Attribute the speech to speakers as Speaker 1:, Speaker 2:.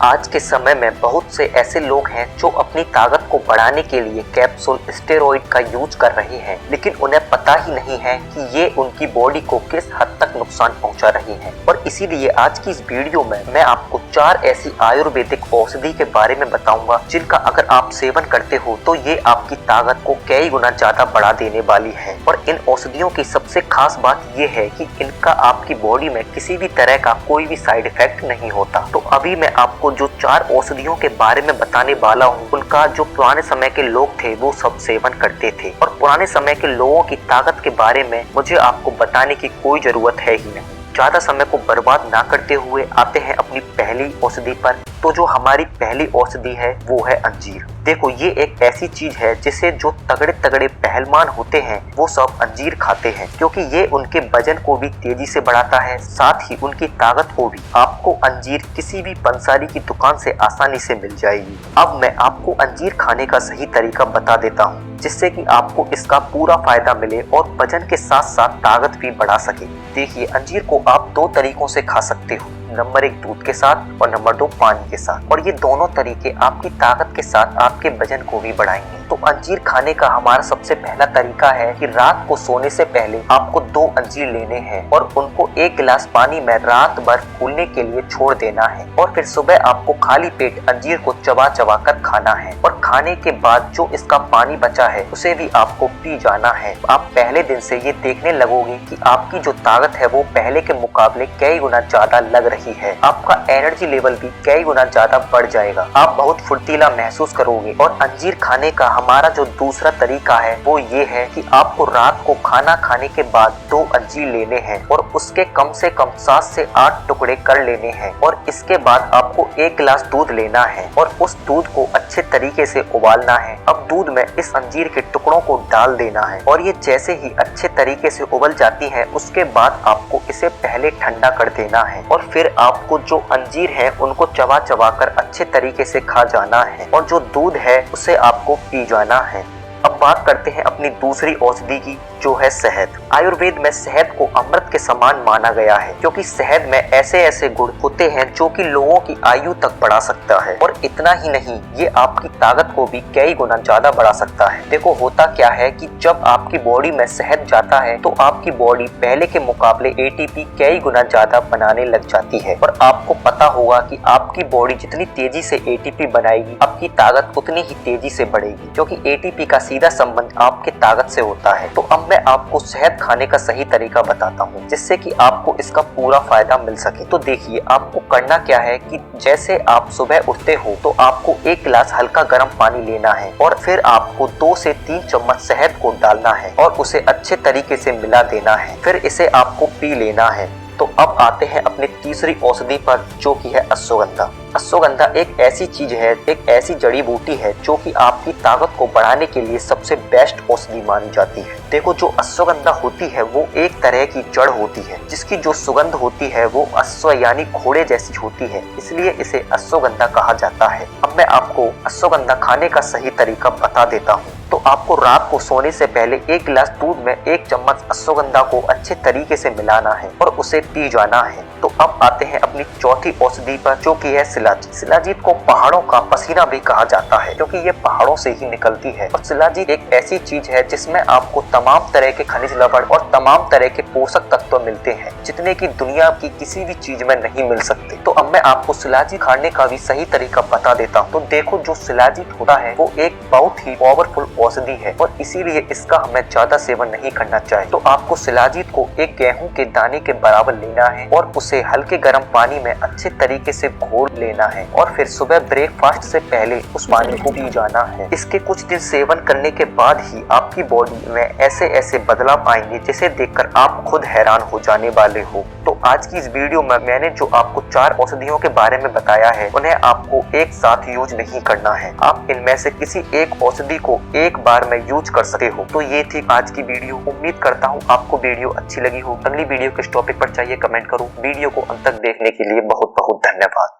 Speaker 1: आज के समय में बहुत से ऐसे लोग हैं जो अपनी ताकत को बढ़ाने के लिए कैप्सूल स्टेरॉइड का यूज कर रहे हैं, लेकिन उन्हें पता ही नहीं है कि ये उनकी बॉडी को किस हद तक नुकसान पहुंचा रही हैं। और इसीलिए आज की इस वीडियो में मैं आपको 4 ऐसी आयुर्वेदिक औषधि के बारे में बताऊंगा जिनका अगर आप सेवन करते हो तो ये आपकी ताकत को कई गुना ज्यादा बढ़ा देने वाली है। और इन औषधियों की सबसे खास बात ये है कि इनका आपकी बॉडी में किसी भी तरह का कोई भी साइड इफेक्ट नहीं होता। तो अभी मैं आपको जो 4 औषधियों के बारे में बताने वाला हूँ, उनका जो पुराने समय के लोग थे वो सब सेवन करते थे। और पुराने समय के लोगों की ताकत के बारे में मुझे आपको बताने की कोई जरूरत है ही नहीं। ज्यादा समय को बर्बाद ना करते हुए आते हैं अपनी पहली औषधि पर। तो जो हमारी पहली औषधि है वो है अंजीर। देखो, ये एक ऐसी चीज है जिसे जो तगड़े तगड़े पहलवान होते हैं वो सब अंजीर खाते हैं, क्योंकि ये उनके वजन को भी तेजी से बढ़ाता है, साथ ही उनकी ताकत को भी। आपको अंजीर किसी भी पंसारी की दुकान से आसानी से मिल जाएगी। अब मैं आपको अंजीर खाने का सही तरीका बता देता हूँ, जिससे कि आपको इसका पूरा फायदा मिले और वजन के साथ साथ ताकत भी बढ़ा सके। देखिए, अंजीर को आप 2 तरीकों से खा सकते हो। नंबर 1 दूध के साथ और नंबर 2 पानी के साथ। और ये दोनों तरीके आपकी ताकत के साथ आपके वजन को भी बढ़ाएंगे। तो अंजीर खाने का हमारा सबसे पहला तरीका है कि रात को सोने से पहले आपको 2 अंजीर लेने हैं और उनको 1 गिलास पानी में रात भर फूलने के लिए छोड़ देना है। और फिर सुबह आपको खाली पेट अंजीर को चबा चबा कर खाना है। और खाने के बाद जो इसका पानी बचा है उसे भी आपको पी जाना है। आप पहले दिन से ये देखने लगोगे कि आपकी जो ताकत है वो पहले के मुकाबले कई गुना ज्यादा लग रही है। आपका एनर्जी लेवल भी कई गुना ज्यादा बढ़ जाएगा। आप बहुत फुर्तीला महसूस करोगे। और अंजीर खाने का हमारा जो दूसरा तरीका है वो ये है कि आपको रात को खाना खाने के बाद 2 अंजीर लेने हैं और उसके कम से कम 7 से 8 टुकड़े कर लेने हैं। और इसके बाद आपको 1 गिलास दूध लेना है और उस दूध को अच्छे तरीके से उबालना है। अब दूध में इस अंजीर के टुकड़ों को डाल देना है और ये जैसे ही अच्छे तरीके से उबल जाती है उसके बाद आपको इसे पहले ठंडा कर देना है। और फिर आपको जो अंजीर है उनको चबा चबा कर अच्छे तरीके से खा जाना है और जो दूध है उसे आपको पी जाना है। अब बात करते हैं अपनी दूसरी औषधि की, जो है शहद। आयुर्वेद में शहद को अमृत के समान माना गया है, क्योंकि शहद में ऐसे ऐसे गुण होते हैं जो कि लोगों की आयु तक बढ़ा सकता है। और इतना ही नहीं, ये आपकी ताकत को भी कई गुना ज्यादा बढ़ा सकता है। देखो, होता क्या है कि जब आपकी बॉडी में शहद जाता है तो आपकी बॉडी पहले के मुकाबले एटीपी कई गुना ज्यादा बनाने लग जाती है। और आपको पता होगा कि आपकी बॉडी जितनी तेजी से एटीपी बनाएगी, आपकी ताकत उतनी ही तेजी से बढ़ेगी, क्योंकि एटीपी का सीधा संबंध आपके ताकत से होता है। तो अब मैं आपको शहद खाने का सही तरीका बताता हूँ, जिससे कि आपको इसका पूरा फायदा मिल सके। तो देखिए, आपको करना क्या है कि जैसे आप सुबह उठते हो तो आपको 1 गिलास हल्का गर्म पानी लेना है और फिर आपको 2 से 3 चम्मच शहद को डालना है और उसे अच्छे तरीके से मिला देना है। फिर इसे आपको पी लेना है। तो अब आते हैं अपनी तीसरी औषधि पर, जो कि है अश्वगंधा। अश्वगंधा एक ऐसी चीज है, एक ऐसी जड़ी बूटी है जो कि आपकी ताकत को बढ़ाने के लिए सबसे बेस्ट औषधि मानी जाती है। देखो, जो अश्वगंधा होती है वो एक तरह की जड़ होती है जिसकी जो सुगंध होती है वो अश्व यानी घोड़े जैसी होती है, इसलिए इसे अश्वगंधा कहा जाता है। अब मैं आपको अश्वगंधा खाने का सही तरीका बता देता हूँ। तो आपको रात को सोने से पहले 1 गिलास दूध में 1 चम्मच अश्वगंधा को अच्छे तरीके से मिलाना है और उसे पी जाना है। तो अब आते हैं अपनी चौथी औषधि पर, जो कि है शिलाजीत। शिलाजीत को पहाड़ों का पसीना भी कहा जाता है, क्योंकि ये पहाड़ों से ही निकलती है। और शिलाजीत एक ऐसी चीज है जिसमें आपको तमाम तरह के खनिज लवण और तमाम तरह के पोषक तत्व मिलते हैं, जितने की दुनिया की किसी भी चीज में नहीं मिल सकते। तो अब मैं आपको शिलाजीत खाने का भी सही तरीका बता देता हूँ। तो देखो, जो शिलाजीत होता है वो एक बहुत ही पावरफुल औषधि है और इसीलिए इसका हमें ज्यादा सेवन नहीं करना चाहिए। तो आपको शिलाजीत को एक गेहूं के दाने के बराबर लेना है और उसे हल्के गर्म पानी में अच्छे तरीके से घोल लेना है और फिर सुबह ब्रेकफास्ट से पहले उस पानी को पी जाना है। इसके कुछ दिन सेवन करने के बाद ही आपकी बॉडी में ऐसे ऐसे बदलाव आएंगे जिसे देखकर आप खुद हैरान हो जाने वाले हो। तो आज की इस वीडियो में मैंने जो आपको 4 औषधियों के बारे में बताया है, उन्हें आपको एक साथ यूज नहीं करना है। आप इनमें से किसी एक औषधि को एक बार में यूज कर सकते हो। तो ये थी आज की वीडियो। उम्मीद करता हूँ आपको वीडियो अच्छी लगी हो। अगली वीडियो किस टॉपिक पर चाहिए कमेंट करो। वीडियो को अंत तक देखने के लिए बहुत बहुत धन्यवाद।